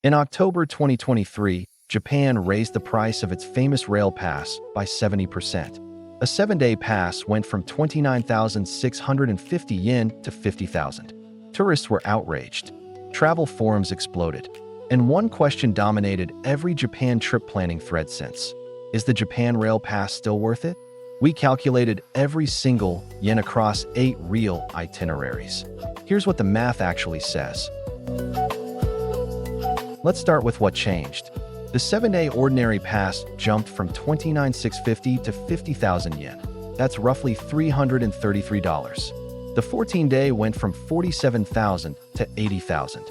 In October 2023, Japan raised the price of its famous rail pass by 70%. A 7-day pass went from 29,650 yen to 50,000. Tourists were outraged. Travel forums exploded. And one question dominated every Japan trip planning thread since. Is the Japan Rail Pass still worth it? We calculated every single yen across 8 real itineraries. Here's what the math actually says. Let's start with what changed. The 7-day ordinary pass jumped from 29,650 to 50,000 yen. That's roughly $333. The 14-day went from 47,000 to 80,000.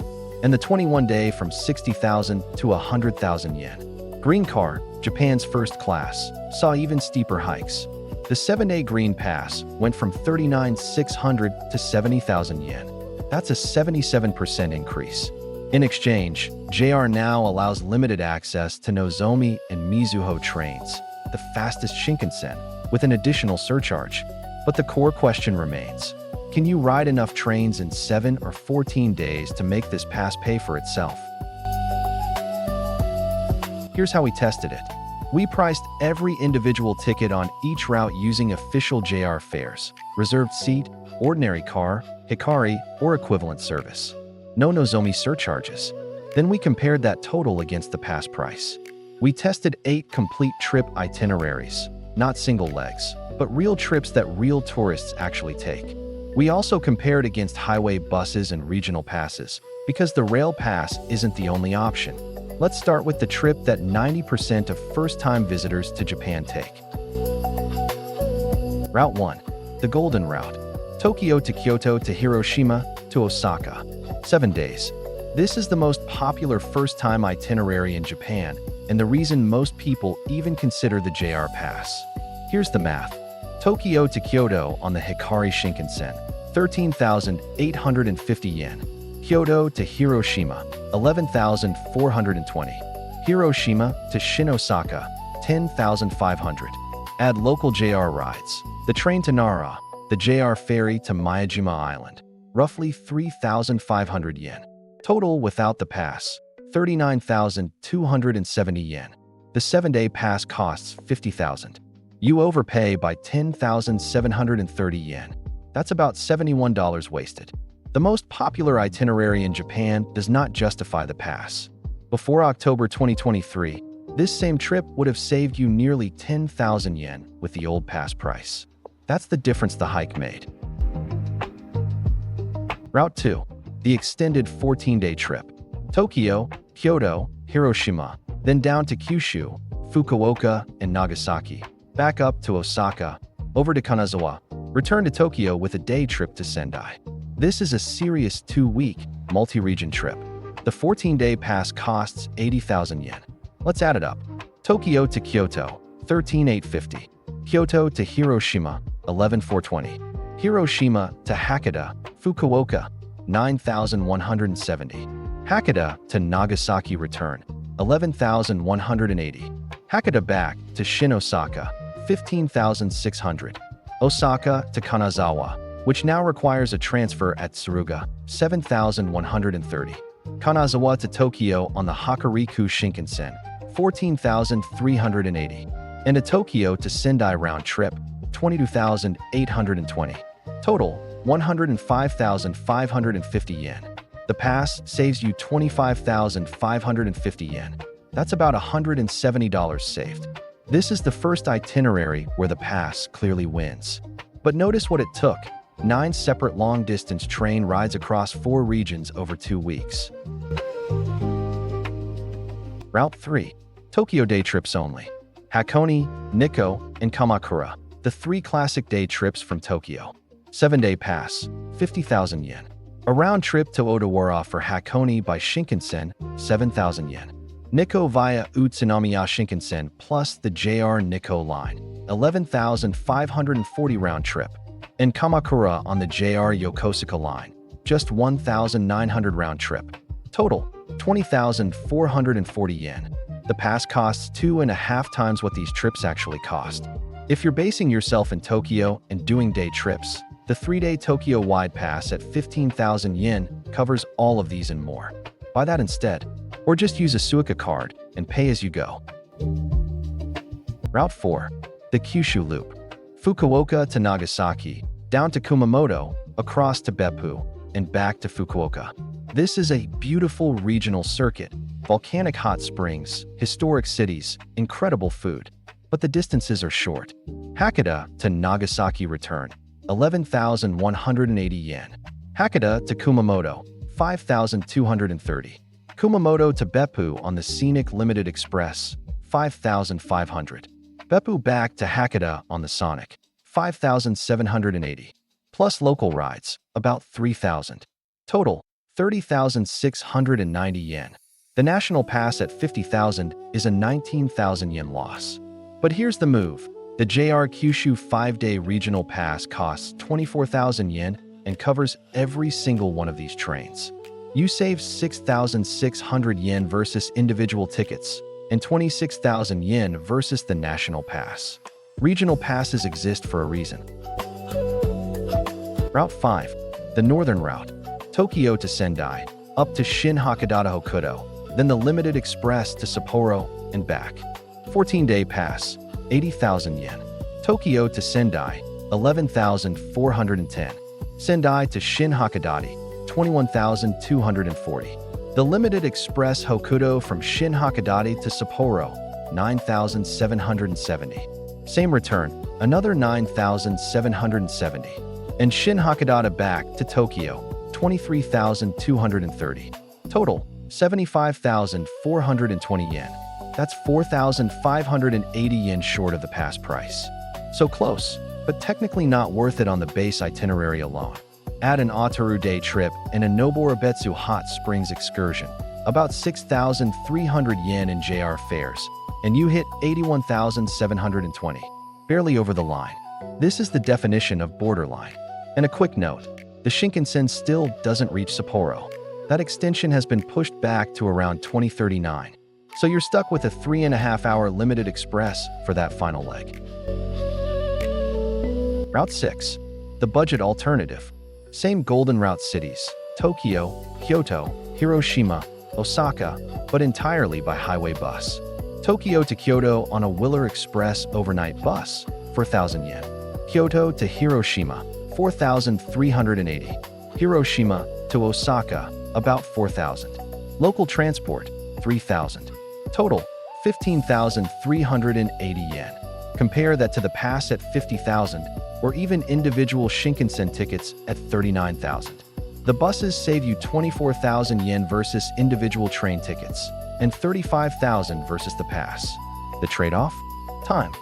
And the 21-day from 60,000 to 100,000 yen. Green Car, Japan's first class, saw even steeper hikes. The 7-day Green Pass went from 39,600 to 70,000 yen. That's a 77% increase. In exchange, JR now allows limited access to Nozomi and Mizuho trains, the fastest Shinkansen, with an additional surcharge. But the core question remains. Can you ride enough trains in 7 or 14 days to make this pass pay for itself? Here's how we tested it. We priced every individual ticket on each route using official JR fares, reserved seat, ordinary car, Hikari, or equivalent service. No Nozomi surcharges. Then we compared that total against the pass price. We tested 8 complete trip itineraries, not single legs, but real trips that real tourists actually take. We also compared against highway buses and regional passes, because the rail pass isn't the only option. Let's start with the trip that 90% of first-time visitors to Japan take. Route 1. The Golden Route. Tokyo to Kyoto to Hiroshima to Osaka. 7 days. This is the most popular first-time itinerary in Japan, and the reason most people even consider the JR Pass. Here's the math. Tokyo to Kyoto on the Hikari Shinkansen, 13,850 yen. Kyoto to Hiroshima, 11,420. Hiroshima to Shinosaka, 10,500. Add local JR rides. The train to Nara, the JR ferry to Miyajima Island, roughly 3,500 yen. Total without the pass, 39,270 yen. The 7-day pass costs 50,000. You overpay by 10,730 yen. That's about $71 wasted. The most popular itinerary in Japan does not justify the pass. Before October 2023, this same trip would have saved you nearly 10,000 yen with the old pass price. That's the difference the hike made. Route 2. The extended 14-day trip. Tokyo, Kyoto, Hiroshima, then down to Kyushu, Fukuoka, and Nagasaki. Back up to Osaka, over to Kanazawa, return to Tokyo with a day trip to Sendai. This is a serious 2-week, multi-region trip. The 14-day pass costs 80,000 yen. Let's add it up. Tokyo to Kyoto, 13,850. Kyoto to Hiroshima, 11,420. Hiroshima to Hakata, Fukuoka, 9,170. Hakata to Nagasaki return, 11,180. Hakata back to Shinosaka, 15,600. Osaka to Kanazawa, which now requires a transfer at Tsuruga, 7,130. Kanazawa to Tokyo on the Hokuriku Shinkansen, 14,380. And a Tokyo to Sendai round trip, 22,820. Total, 105,550 yen. The pass saves you 25,550 yen. That's about $170 saved. This is the first itinerary where the pass clearly wins. But notice what it took. 9 separate long-distance train rides across 4 regions over 2 weeks. Route 3. Tokyo day trips only. Hakone, Nikko, and Kamakura, the 3 classic day trips from Tokyo. 7-day pass, 50,000 yen. A round trip to Odawara for Hakone by Shinkansen, 7,000 yen. Nikko via Utsunomiya Shinkansen plus the JR Nikko line, 11,540 round trip. And Kamakura on the JR Yokosuka line, just 1,900 round trip. Total, 20,440 yen. The pass costs 2.5 times what these trips actually cost. If you're basing yourself in Tokyo and doing day trips, the 3-day Tokyo wide pass at 15,000 yen covers all of these and more. Buy that instead. Or just use a Suica card and pay as you go. Route 4. The Kyushu Loop. Fukuoka to Nagasaki, down to Kumamoto, across to Beppu, and back to Fukuoka. This is a beautiful regional circuit, volcanic hot springs, historic cities, incredible food. But the distances are short. Hakata to Nagasaki return, 11,180 yen. Hakata to Kumamoto, 5,230. Kumamoto to Beppu on the Scenic Limited Express, 5,500. Beppu back to Hakata on the Sonic, 5,780. Plus local rides, about 3,000. Total, 30,690 yen. The national pass at 50,000 is a 19,000 yen loss. But here's the move. The JR Kyushu 5-day regional pass costs 24,000 yen and covers every single one of these trains. You save 6,600 yen versus individual tickets and 26,000 yen versus the national pass. Regional passes exist for a reason. Route 5. The Northern Route. Tokyo to Sendai, up to Shin Hakodate Hokkaido, then the Limited Express to Sapporo and back. 14-day pass, 80,000 yen. Tokyo to Sendai, 11,410. Sendai to Shin Hakodate, 21,240. The Limited Express Hokkaido from Shin Hakodate to Sapporo, 9,770. Same return, another 9,770. And Shin Hakodate back to Tokyo, 23,230. Total, 75,420 yen. That's 4,580 yen short of the pass price. So close, but technically not worth it on the base itinerary alone. Add an Otaru day trip and a Noborabetsu hot springs excursion, about 6,300 yen in JR fares, and you hit 81,720, barely over the line. This is the definition of borderline. And a quick note, the Shinkansen still doesn't reach Sapporo. That extension has been pushed back to around 2039. So you're stuck with a 3.5-hour limited express for that final leg. Route 6. The budget alternative. Same Golden Route cities, Tokyo, Kyoto, Hiroshima, Osaka, but entirely by highway bus. Tokyo to Kyoto on a Willer Express overnight bus, 4,000 yen. Kyoto to Hiroshima, 4,380. Hiroshima to Osaka, about 4,000. Local transport, 3,000. Total, 15,380 yen. Compare that to the pass at 50,000, or even individual Shinkansen tickets at 39,000. The buses save you 24,000 yen versus individual train tickets, and 35,000 versus the pass. The trade-off? Time.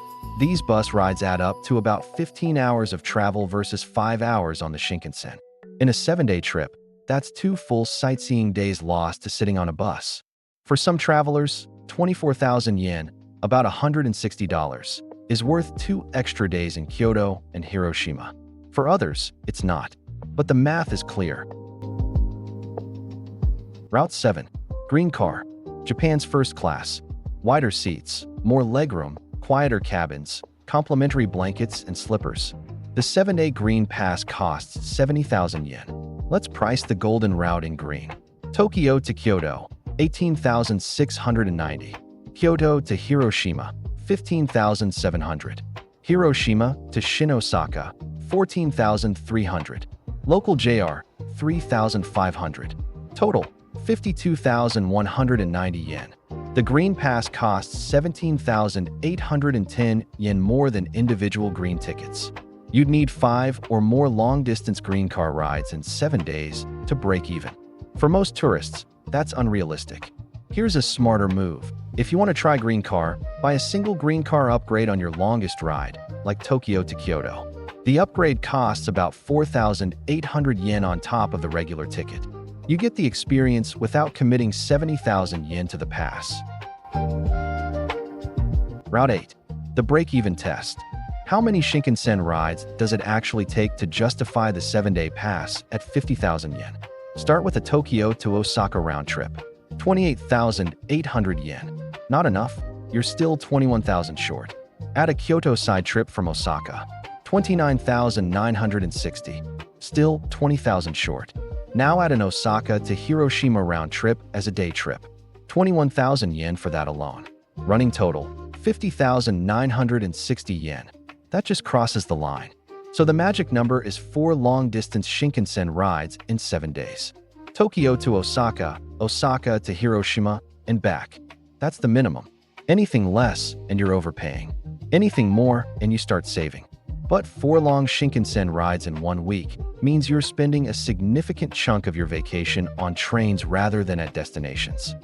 These bus rides add up to about 15 hours of travel versus 5 hours on the Shinkansen. In a 7-day trip, that's 2 full sightseeing days lost to sitting on a bus. For some travelers, 24,000 yen, about $160, is worth 2 extra days in Kyoto and Hiroshima. For others, it's not. But the math is clear. Route 7. Green Car. Japan's first class. Wider seats, more legroom, quieter cabins, complimentary blankets and slippers. The 7-day Green Pass costs 70,000 yen. Let's price the Golden Route in green. Tokyo to Kyoto, 18,690. Kyoto to Hiroshima, 15,700. Hiroshima to Shin Osaka, 14,300. Local JR, 3,500. Total, 52,190 yen. The Green Pass costs 17,810 yen more than individual green tickets. You'd need 5 or more long-distance green car rides in 7 days to break even. For most tourists, that's unrealistic. Here's a smarter move. If you want to try green car, buy a single green car upgrade on your longest ride, like Tokyo to Kyoto. The upgrade costs about 4,800 yen on top of the regular ticket. You get the experience without committing 70,000 yen to the pass. Route 8. The break-even test. How many Shinkansen rides does it actually take to justify the 7-day pass at 50,000 yen? Start with a Tokyo to Osaka round trip. 28,800 yen. Not enough? You're still 21,000 short. Add a Kyoto side trip from Osaka. 29,960. Still 20,000 short. Now add an Osaka to Hiroshima round trip as a day trip. 21,000 yen for that alone. Running total, 50,960 yen. That just crosses the line. So the magic number is 4 long-distance Shinkansen rides in 7 days. Tokyo to Osaka, Osaka to Hiroshima, and back. That's the minimum. Anything less, and you're overpaying. Anything more, and you start saving. But 4 long Shinkansen rides in 1 week means you're spending a significant chunk of your vacation on trains rather than at destinations.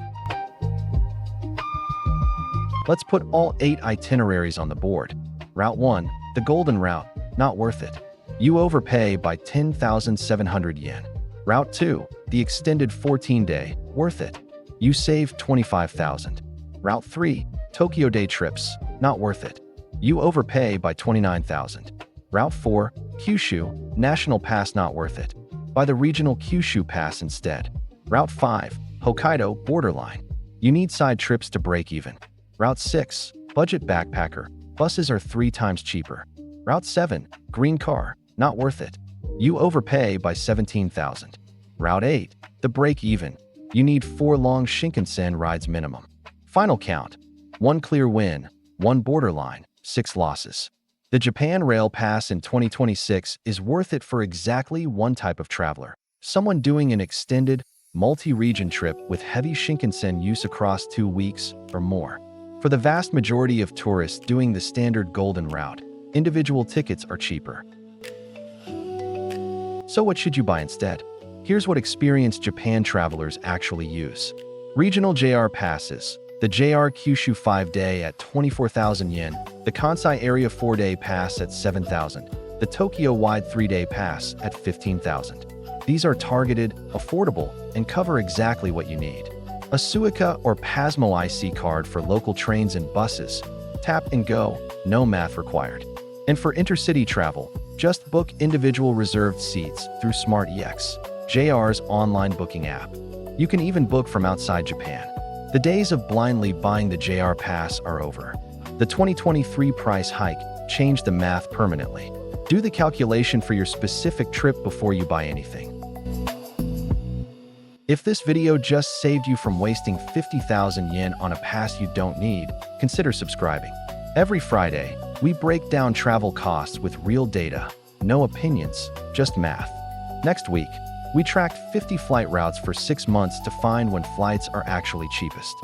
Let's put all 8 itineraries on the board. Route 1, the Golden Route, not worth it. You overpay by 10,700 yen. Route 2, the extended 14-day, worth it. You save 25,000. Route 3, Tokyo day trips, not worth it. You overpay by 29,000. Route 4, Kyushu, National Pass, not worth it. Buy the regional Kyushu Pass instead. Route 5, Hokkaido, borderline. You need side trips to break even. Route 6, budget backpacker, buses are 3 times cheaper. Route 7, green car, not worth it. You overpay by 17,000. Route 8, the break even. You need 4 long Shinkansen rides minimum. Final count, 1 clear win, 1 borderline, 6 losses. The Japan Rail Pass in 2026 is worth it for exactly one type of traveler. Someone doing an extended, multi-region trip with heavy Shinkansen use across 2 weeks or more. For the vast majority of tourists doing the standard Golden Route, individual tickets are cheaper. So what should you buy instead? Here's what experienced Japan travelers actually use. Regional JR passes. The JR Kyushu 5-day at 24,000 yen, the Kansai Area 4-day pass at 7,000, the Tokyo-wide 3-day pass at 15,000. These are targeted, affordable, and cover exactly what you need. A Suica or Pasmo IC card for local trains and buses. Tap and go, no math required. And for intercity travel, just book individual reserved seats through Smart EX, JR's online booking app. You can even book from outside Japan. The days of blindly buying the JR Pass are over. The 2023 price hike changed the math permanently. Do the calculation for your specific trip before you buy anything. If this video just saved you from wasting 50,000 yen on a pass you don't need, consider subscribing. Every Friday, we break down travel costs with real data, no opinions, just math. Next week, we tracked 50 flight routes for 6 months to find when flights are actually cheapest.